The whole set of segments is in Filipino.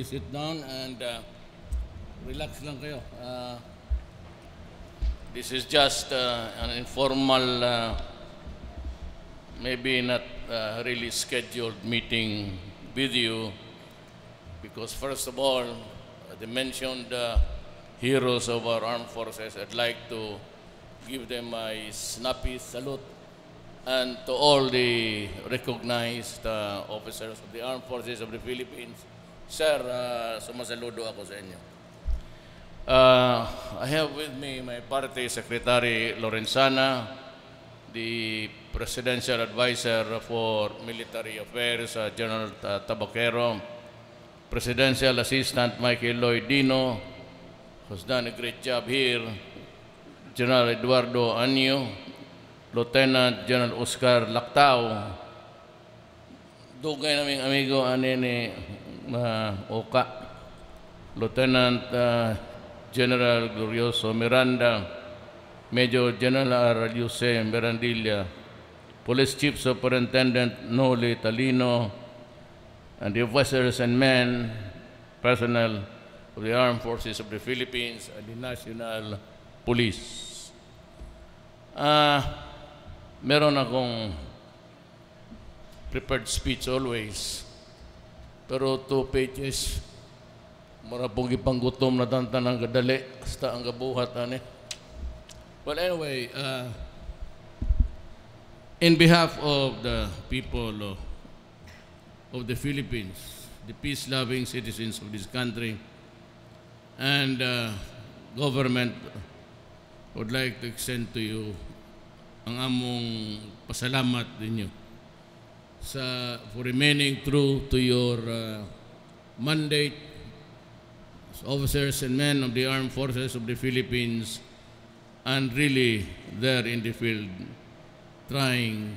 please sit down and relax lang kayo. This is just an informal, maybe not really scheduled meeting with you, because first of all, the mentioned heroes of our armed forces, I'd like to give them a snappy salute, and to all the recognized officers of the Armed Forces of the Philippines. Sir, sumasaludo ako sa inyo. I have with me my party secretary Lorenzana, the presidential advisor for military affairs, General Tabaquero, presidential assistant Michael Lloyd Dino, who's done a great job here, General Eduardo Anyo, Lieutenant General Oscar Lactao, dugay naming amigo anini Oka, Lieutenant General Glorioso Miranda, Major General Araliuse Mirandilla, Police Chief Superintendent Noli Talino, and the officers and men, personnel of the Armed Forces of the Philippines and the National Police. Meron akong prepared speech always, pero 2 pages, marapong ipanggutom na tantan ang kadali, hasta ang gabuhat, ane. Well, anyway, in behalf of the people of the Philippines, the peace-loving citizens of this country, and government, would like to extend to you ang among pasalamat ninyo for remaining true to your mandate as officers and men of the Armed Forces of the Philippines, and really there in the field trying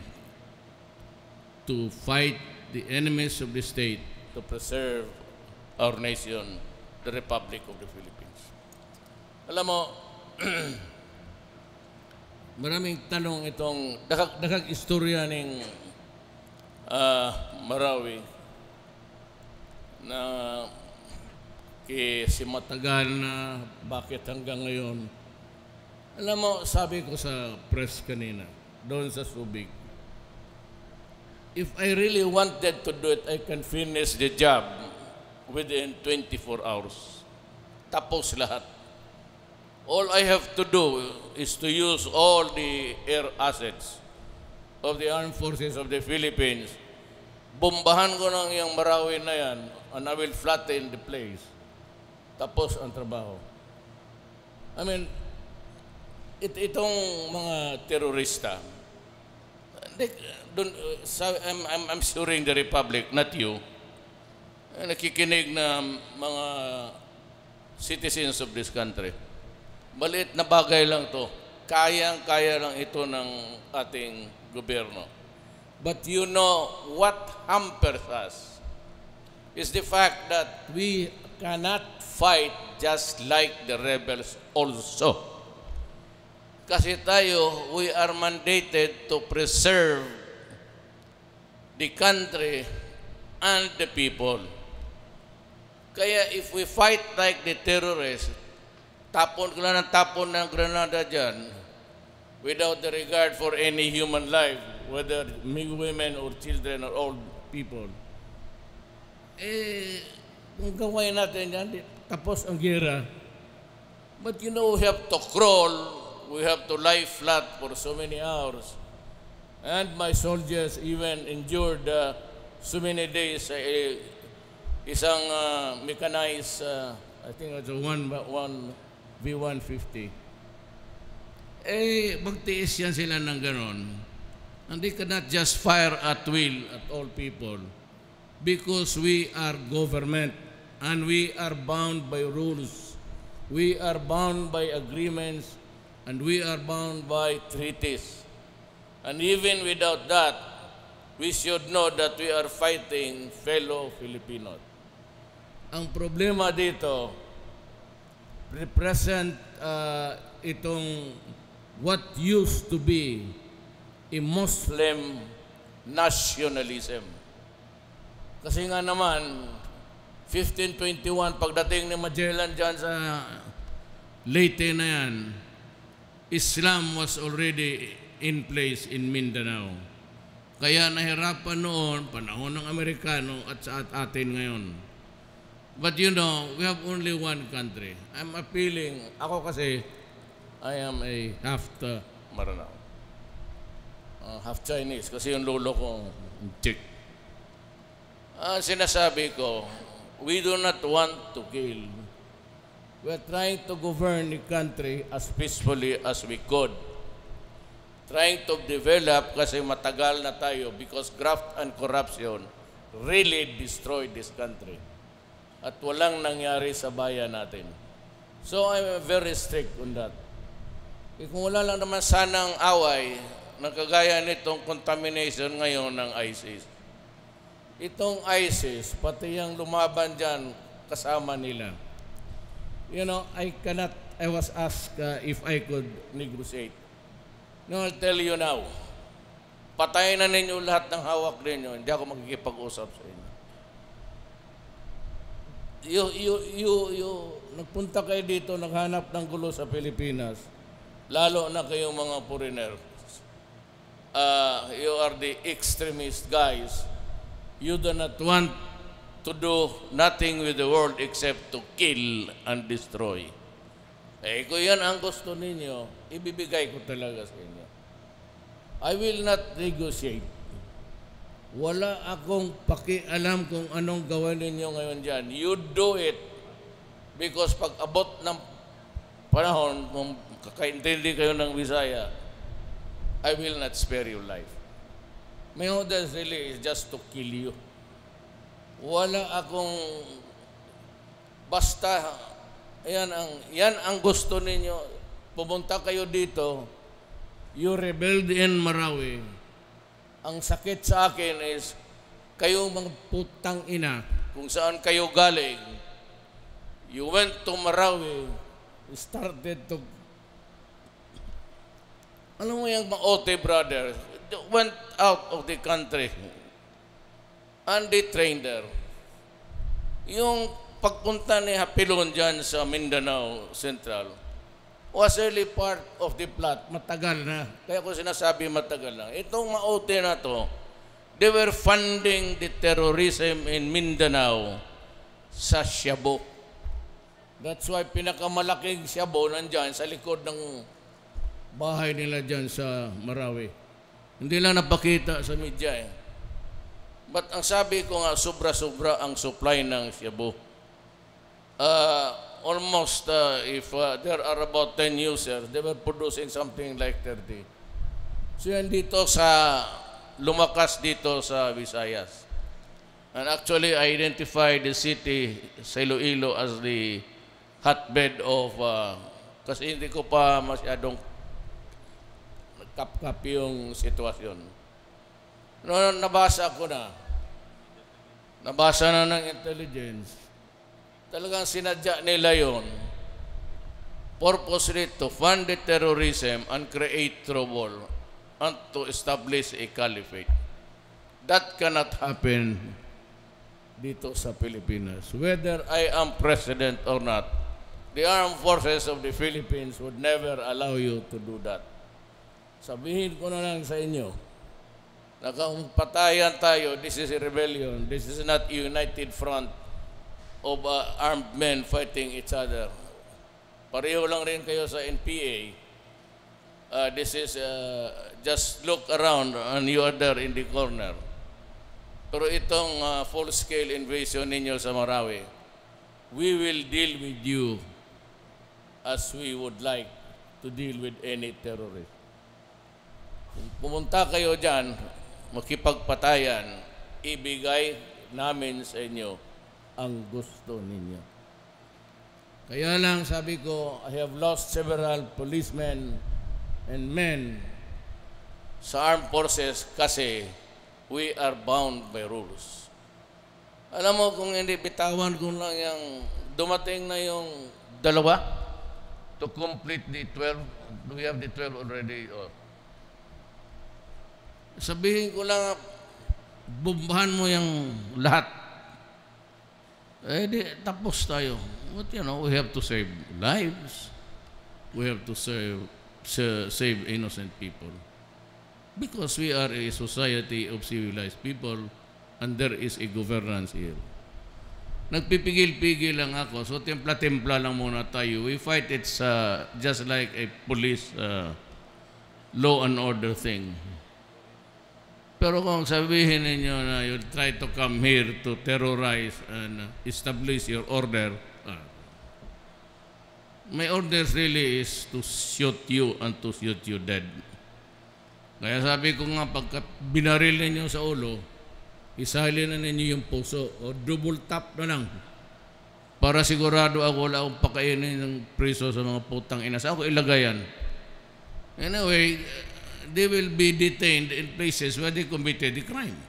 to fight the enemies of the state to preserve our nation, the Republic of the Philippines. Alam mo, maraming tanong itong dakag istorya ng Marawi na si matagal na bakit hanggang ngayon. Alam mo, sabi ko sa press kanina, doon sa Subic, if I really wanted to do it, I can finish the job within 24 hours. Tapos lahat. All I have to do is to use all the air assets of the Armed Forces of the Philippines. Bombahan ko ng yung Marawi na yan, and I will flatten the place. Tapos ang trabaho. I mean, itong mga terorista, I'm suing the Republic, not you, nakikinig na mga citizens of this country. Maliit na bagay lang to. Kayang-kaya lang ito ng ating gobyerno. But you know what hampers us is the fact that we cannot fight just like the rebels also. Kasi tayo, we are mandated to preserve the country and the people. Kaya if we fight like the terrorists, tapon ko lang ng tapon ng granada dyan, without the regard for any human life, whether women or children or old people. Kung gawin natin yan, tapos ang gera. But you know, we have to crawl, we have to lie flat for so many hours. And my soldiers even endured so many days, isang mechanized, I think it's a V150. Magtiis yan sila ng ganon. And they cannot just fire at will at all people, because we are government and we are bound by rules. We are bound by agreements and we are bound by treaties. And even without that, we should know that we are fighting fellow Filipinos. Ang problema dito, represent itong what used to be a Muslim nationalism. Kasi nga naman, 1521, pagdating ni Magellan dyan sa Leyte na yan, Islam was already in place in Mindanao. Kaya nahirapan noon, panahon ng Amerikano at sa atin ngayon. But you know, we have only one country. I'm appealing, ako kasi, I am a half Maranao. Half Chinese, kasi yung lolo ko, Chick. Sinasabi ko, we do not want to kill. We are trying to govern the country as peacefully as we could. Trying to develop kasi matagal na tayo because graft and corruption really destroyed this country. At walang nangyari sa bayan natin. So I'm very strict on that. Kung wala lang naman sanang away, nakagaya nitong contamination ngayon ng ISIS. Itong ISIS, pati yung lumaban dyan, kasama nila. You know, I was asked if I could negotiate. No, I'll tell you now. Patayin na ninyo lahat ng hawak ninyo. Hindi ako magkikipag-usap sa inyo. Nagpunta kayo dito, naghanap ng gulo sa Pilipinas. Lalo na kayong mga foreigner. You are the extremist guys. You do not want to do nothing with the world except to kill and destroy. Kung yan ang gusto ninyo, ibibigay ko talaga sa inyo. I will not negotiate. Wala akong pakialam kung anong gawin ninyo ngayon dyan. You do it. Because pag abot ng panahon, kung kakaintindi kayo ng Bisaya, I will not spare your life. My order really is just to kill you. Wala akong basta yan ang gusto ninyo. Pumunta kayo dito, you rebelled in Marawi. Ang sakit sa akin is kayo mga putang ina, kung saan kayo galing, you went to Marawi, started to alam mo yung mga OT brothers, went out of the country and they trained there. Yung pagpunta ni Hapilon dyan sa Mindanao Central was really part of the plot. Matagal na. Kaya ko sinasabi matagal na. Itong mga OT na to, they were funding the terrorism in Mindanao sa Cebu. That's why pinakamalaking Cebu nandyan sa likod ng bahay nila dyan sa Marawi. Hindi lang napakita sa media eh. But ang sabi ko nga, sobra-sobra ang supply ng Cebu. Almost, if there are about 10 users, they were producing something like 30. So yan dito sa, lumakas dito sa Visayas. And actually, I identified the city, sa Iloilo, as the hotbed of, kasi hindi ko pa masyadong kap-kap yung sitwasyon. No, nabasa ko na. Nabasa na ng intelligence. Talagang sinadya nila yon purposely to fund the terrorism and create trouble and to establish a caliphate. That cannot happen dito sa Pilipinas. Whether I am president or not, the armed forces of the Philippines would never allow you to do that. Sabihin ko na lang sa inyo, nakampatayan tayo, this is a rebellion, this is not a united front of armed men fighting each other. Pareho lang rin kayo sa NPA. This is, just look around and you are there in the corner. Pero itong full-scale invasion ninyo sa Marawi, we will deal with you as we would like to deal with any terrorist. Kung pumunta kayo dyan, makipagpatayan, ibigay namin sa inyo ang gusto ninyo. Kaya lang sabi ko, I have lost several policemen and men sa armed forces kasi we are bound by rules. Alam mo, kung hindi bitawan ko lang yung dumating na yung dalawa to complete the 12, do we have the 12 already? Sabihin ko lang, bombahan mo yung lahat. Eh, di, tapos tayo. But, you know, we have to save lives. We have to save innocent people. Because we are a society of civilized people and there is a governance here. Nagpipigil-pigil lang ako. So, timpla-timpla lang muna tayo. We fight it just like a police law and order thing. Pero kung sabihin ninyo na you try to come here to terrorize and establish your order, my orders really is to shoot you and to shoot you dead. Kaya sabi ko nga, pagka binaril ninyo sa ulo, isali na ninyo yung puso o double tap na lang para sigurado ako wala akong pakainin ng preso sa mga putang ina. Saan ko ilagay yan? Anyway, they will be detained in places where they committed the crime.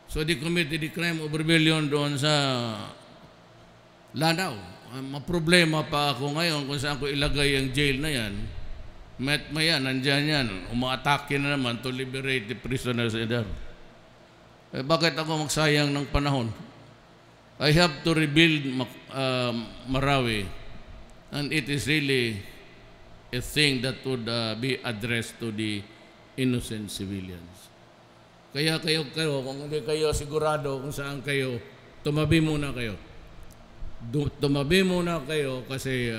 So they committed the crime of rebellion doon sa Lanao. Maproblema pa ako ngayon kung saan ko ilagay ang jail na yan. Maya, nandyan yan. Umaatake na naman to liberate the prisoners in there. Eh, bakit ako magsayang ng panahon? I have to rebuild Marawi, and it is really a thing that would be addressed to the innocent civilians. Kaya kayo, kung hindi kayo sigurado kung saan kayo, tumabi muna kayo. Tumabi muna kayo kasi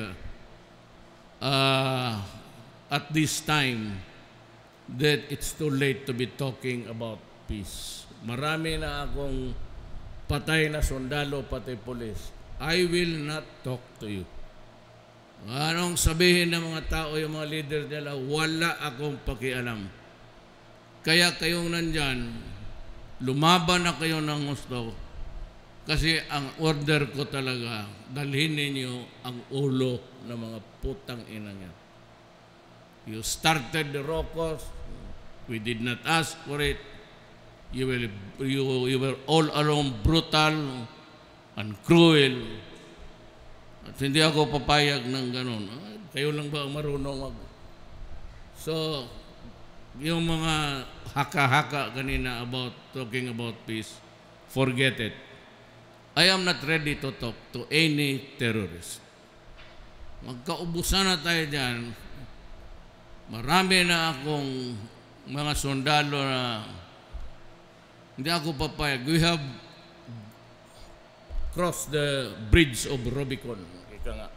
at this time that it's too late to be talking about peace. Marami na akong patay na sundalo, pati pulis. I will not talk to you. Anong sabihin ng mga tao, yung mga leader nila, wala akong pakialam. Kaya kayong nandyan, lumaban na kayo ng gusto. Kasi ang order ko talaga, dalhin ninyo ang ulo ng mga putang ina niya. You started the rokos. We did not ask for it. You were all along brutal and cruel. At hindi ako papayag ng ganun. Kayo lang ba ang marunong So, yung mga haka-haka kanina about talking about peace, forget it. I am not ready to talk to any terrorist. Magkaubusan na tayo dyan. Marami na akong mga sundalo na hindi ako papayag. We have crossed the bridge of Rubicon. Ika nga.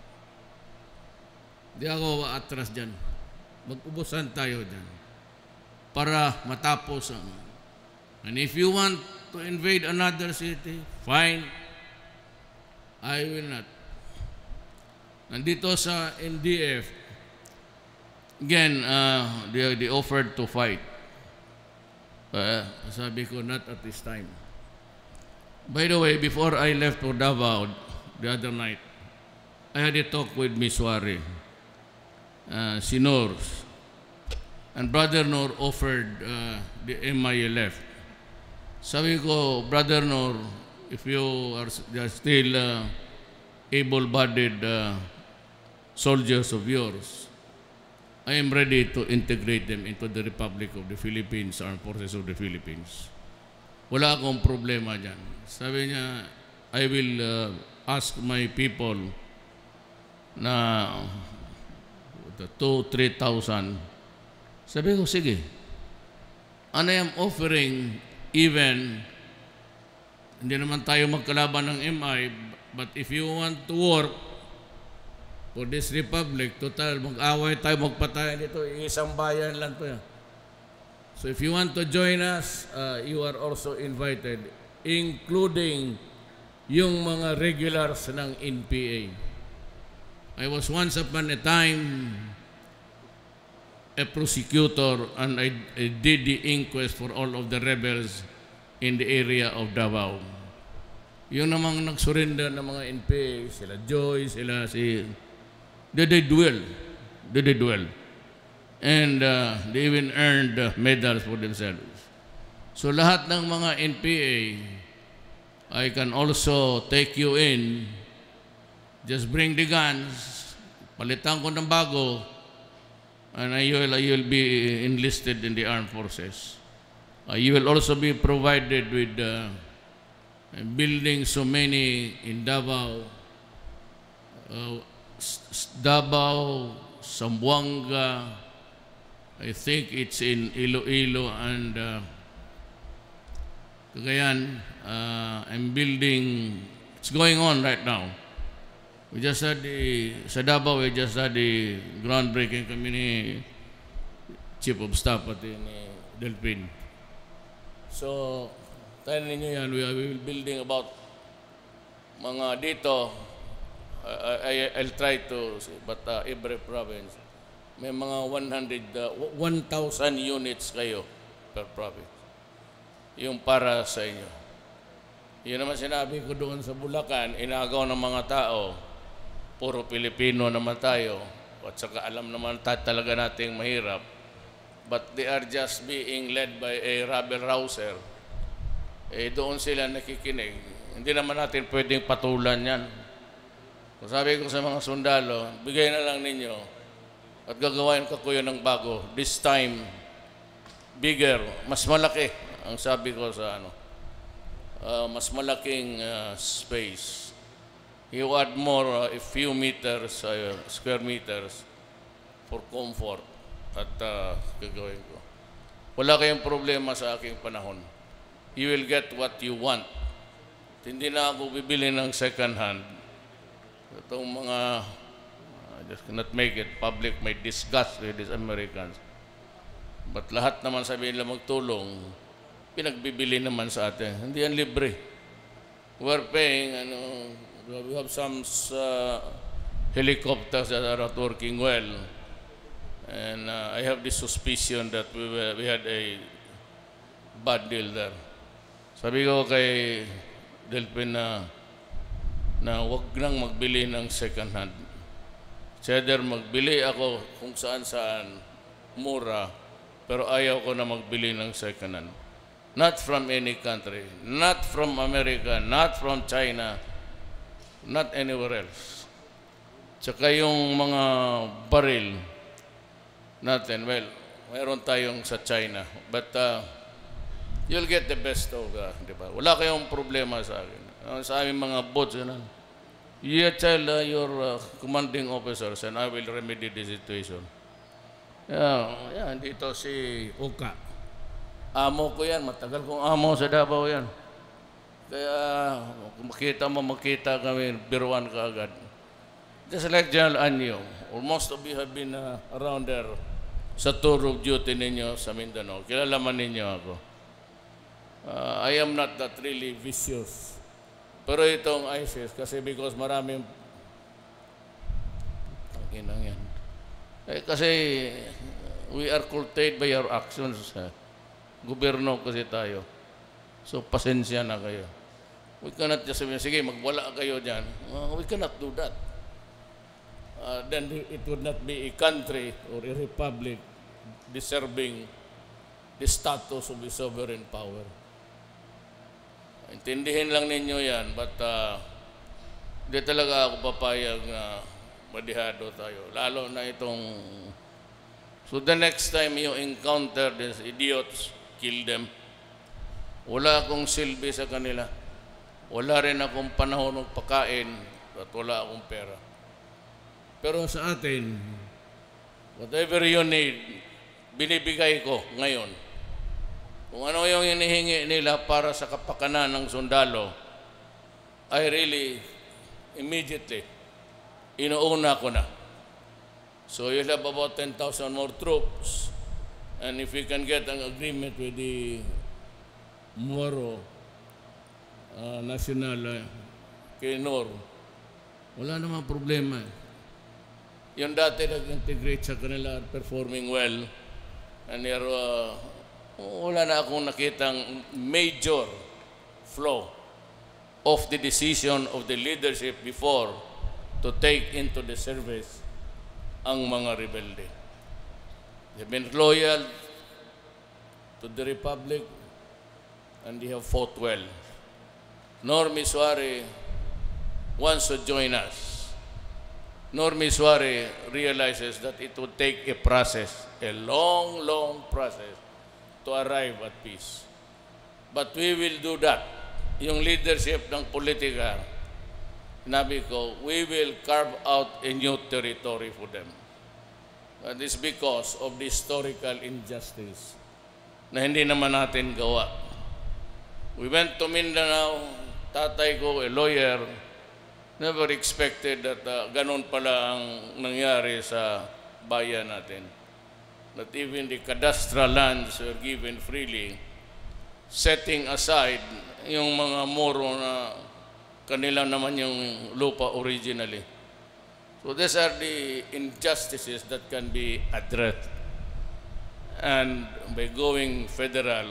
Hindi ako atras dyan. Mag-ubusan tayo dyan para matapos ang... And if you want to invade another city, fine. I will not. Nandito sa NDF, again, they offered to fight. Sabi ko, not at this time. By the way, before I left for Davao the other night, I had a talk with Miss Wari, si Nors, and Brother Nor offered the MILF. Sabi ko, Brother Nor, if you are still able-bodied soldiers of yours, I am ready to integrate them into the Republic of the Philippines, Armed Forces of the Philippines. Wala akong problema dyan. Sabi niya, I will ask my people na 2,000-3,000. Sabi ko, sige. And I am offering even, hindi naman tayo magkalaban ng MI, but if you want to work for this republic, total, mag-away tayo, magpatay dito, isang bayan lang to yan. So if you want to join us, you are also invited, including yung mga regulars ng NPA. I was once upon a time a prosecutor and I did the inquest for all of the rebels in the area of Davao. Yung namang nagsurrender ng mga NPA, sila Joy, sila si... They did well. They did well. And they even earned medals for themselves. So lahat ng mga NPA, I can also take you in. Just bring the guns. Palitan ko ng bago. And you will be enlisted in the armed forces. You will also be provided with and building so many in Davao, Davao, Zamboanga, I think it's in Iloilo and Cagayan. I'm building, it's going on right now. We just had sa Davao, we just had the groundbreaking kami ni Chief of Staff pati ni Delpin. So, tayo ninyo yan, we will building about mga dito, I'll try to, but every province, may mga 1,000 units kayo per province. Yung para sa inyo. Yun naman sinabi ko doon sa Bulacan, inagaw ng mga tao, puro Pilipino naman tayo, at saka alam naman talaga nating mahirap, but they are just being led by a rabble-rouser. Doon sila nakikinig. Hindi naman natin pwedeng patulan yan. Kung sabi ko sa mga sundalo, bigay na lang ninyo at gagawain ko yun ng bago. This time, bigger, mas malaki. Ang sabi ko sa mas malaking space. You add more, a few meters, square meters for comfort at gagawin ko. Wala kayong problema sa aking panahon. You will get what you want. Hindi na ako bibili ng second hand. Itong mga, I just cannot make it public, may disgust with these Americans. But lahat naman sabihin nila magtulong, pinagbibili naman sa atin. Hindi yan libre. We're paying, we have some helicopters that are not working well. And I have this suspicion that we had a bad deal there. Sabi ko kay Delpin na wag nang magbili ng second hand. Either magbili ako kung saan-saan mura, pero ayaw ko na magbili ng second hand. Not from any country, not from America, not from China, not anywhere else. Tsaka yung mga baril natin, well, mayroon tayong sa China, but you'll get the best of, di ba? Wala kayong problema sa akin. Sa aming mga boats, you tell your commanding officers and I will remedy the situation. Yeah, dito si Oka. Amo ko yan, matagal kong amo sa Davao yan. Kaya makita kami, biruan ka agad. Just like General Anyo, or most of you have been around there sa tour of duty ninyo sa Mindanao. Kilala man ninyo ako. I am not that really vicious. Pero itong ISIS, kasi because maraming tanginang yan. Kasi we are curtailed by our actions. Gobyerno kasi tayo. So, pasensya na kayo. We cannot just say, sige, magwala kayo dyan. We cannot do that. Then it would not be a country or a republic deserving the status of a sovereign power. Intindihin lang ninyo yan, but hindi talaga ako papayag na madihado tayo. Lalo na itong... So the next time you encounter these idiots, kill them. Wala akong silbi sa kanila. Wala rin akong panahon ng pagkain at wala akong pera. Pero sa atin, whatever you need, binibigay ko ngayon. Kung ano yung hinihingi nila para sa kapakanan ng sundalo, I really, immediately, inuuna ko na. So you'll have about 10,000 more troops. And if we can get an agreement with the Moro National Kinor, wala namang problema. Yung dati nag-integrate sa kanila performing well. And wala na akong nakitang major flaw of the decision of the leadership before to take into the service ang mga rebelde. They've been loyal to the Republic and they have fought well. Normi Suare wants to join us. Normi Suare realizes that it would take a process, a long, long process to arrive at peace. But we will do that yung leadership ng politika, sinabi ko, we will carve out a new territory for them. That is because of the historical injustice na hindi naman natin gawa. We went to Mindanao, tatay ko, a lawyer, never expected that ganun pala ang nangyari sa bayan natin. That even the cadastral lands were given freely, setting aside yung mga Moro na kanila naman yung lupa originally. So these are the injustices that can be addressed. And by going federal,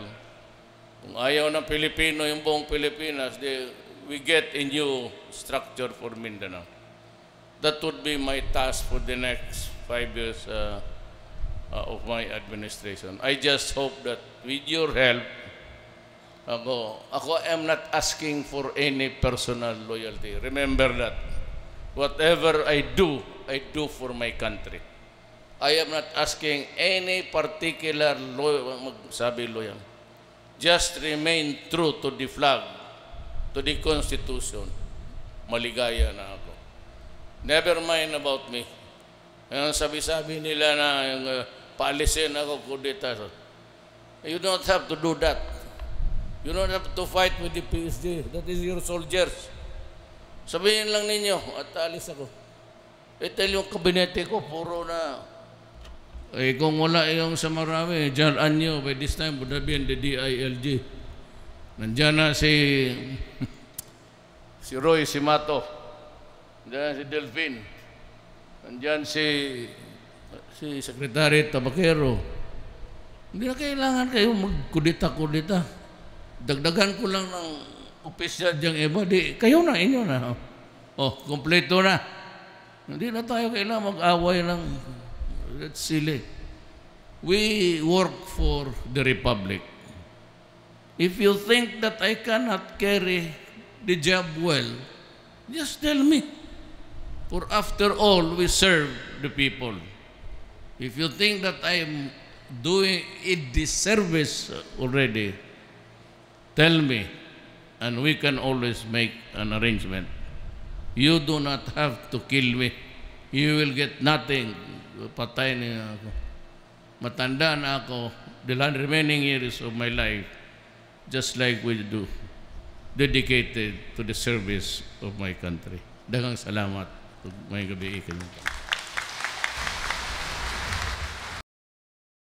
kung ayaw ng Pilipino yung buong Pilipinas, we get a new structure for Mindanao. That would be my task for the next 5 years of my administration. I just hope that with your help, ako am not asking for any personal loyalty. Remember that. Whatever I do for my country. I am not asking any particular loyal. Just remain true to the flag, to the Constitution. Maligaya na ako. Never mind about me. Yung sabi-sabi nila na paalisin ako kudeta. You don't have to do that. You don't have to fight with the PSD. That is your soldiers. Sabihin lang ninyo at alis ako. Ito yung kabinete ko, puro na. Kung wala yung sa Marawi, Jan Anyo, by this time would have been the DILG. Nandiyan na si Roy Simato. Nandiyan si Delphine. Nandiyan si Secretary Tabakero. Hindi na kailangan kayo magkudita-kudita. Dagdagan ko lang ng opisyal diyang iba. Kayo na, inyo na. Kompleto na. Hindi na tayo kailangan mag-away ng that's silly. We work for the Republic. If you think that I cannot carry the job well, just tell me. For after all, we serve the people. If you think that I am doing a disservice already, tell me, and we can always make an arrangement. You do not have to kill me. You will get nothing. Patay niya ako. Matanda na ako, the remaining years of my life, just like we do, dedicated to the service of my country. Daghang salamat. May gabi ikan.